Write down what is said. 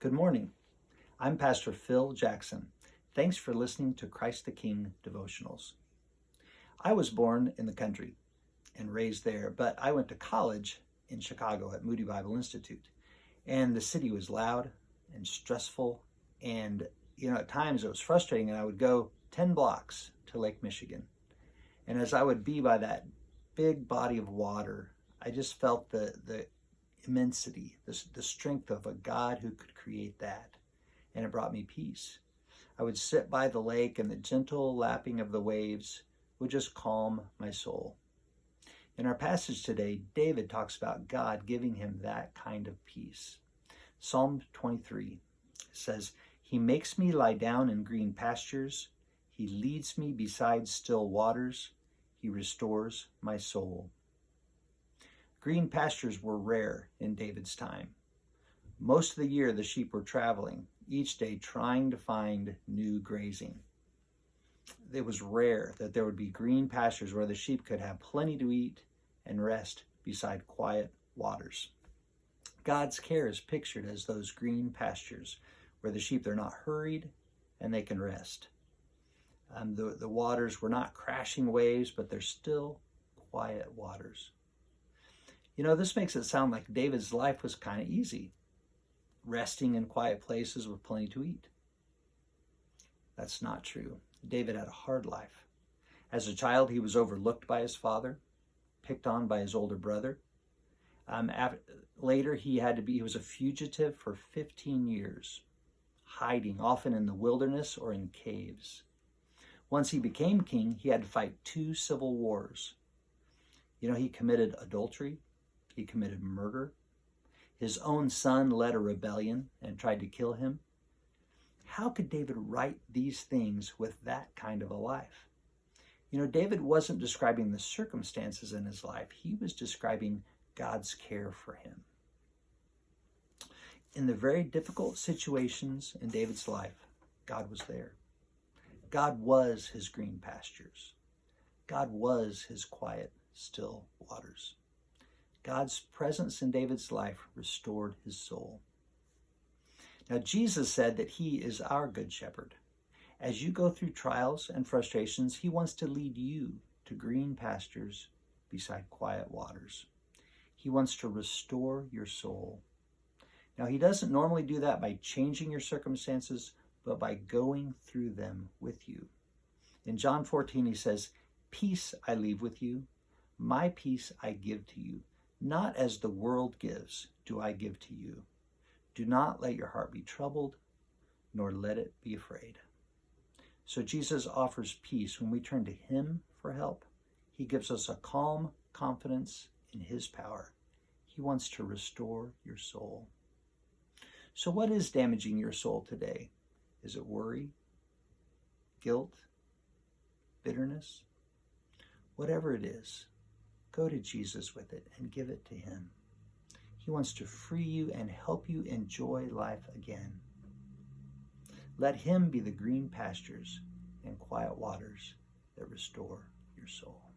Good morning. I'm Pastor Phil Jackson. Thanks for listening to Christ the King devotionals. I was born in the country and raised there, but I went to college in Chicago at Moody Bible Institute. And the city was loud and stressful, and at times it was frustrating, and I would go 10 blocks to Lake Michigan. And as I would be by that big body of water, I just felt the immensity, the strength of a God who could create that. And it brought me peace. I would sit by the lake, and the gentle lapping of the waves would just calm my soul. In our passage today, David talks about God giving him that kind of peace. Psalm 23 says, "He makes me lie down in green pastures. He leads me beside still waters. He restores my soul." Green pastures were rare in David's time. Most of the year, the sheep were traveling, each day trying to find new grazing. It was rare that there would be green pastures where the sheep could have plenty to eat and rest beside quiet waters. God's care is pictured as those green pastures where the sheep, they're not hurried and they can rest. The waters were not crashing waves, but they're still quiet waters. This makes it sound like David's life was kind of easy, resting in quiet places with plenty to eat. That's not true. David had a hard life. As a child, he was overlooked by his father, picked on by his older brother. Later, he was a fugitive for 15 years, hiding often in the wilderness or in caves. Once he became king, he had to fight 2 civil wars. He committed adultery. He committed murder. His own son led a rebellion and tried to kill him. How could David write these things with that kind of a life? David wasn't describing the circumstances in his life. He was describing God's care for him. In the very difficult situations in David's life, God was there. God was his green pastures. God was his quiet, still waters. God's presence in David's life restored his soul. Now, Jesus said that he is our good shepherd. As you go through trials and frustrations, he wants to lead you to green pastures beside quiet waters. He wants to restore your soul. Now, he doesn't normally do that by changing your circumstances, but by going through them with you. In John 14, he says, "Peace I leave with you, my peace I give to you. Not as the world gives, do I give to you. Do not let your heart be troubled, nor let it be afraid." So Jesus offers peace when we turn to him for help. He gives us a calm confidence in his power. He wants to restore your soul. So what is damaging your soul today? Is it worry, guilt, bitterness? Whatever it is, go to Jesus with it and give it to him. He wants to free you and help you enjoy life again. Let him be the green pastures and quiet waters that restore your soul.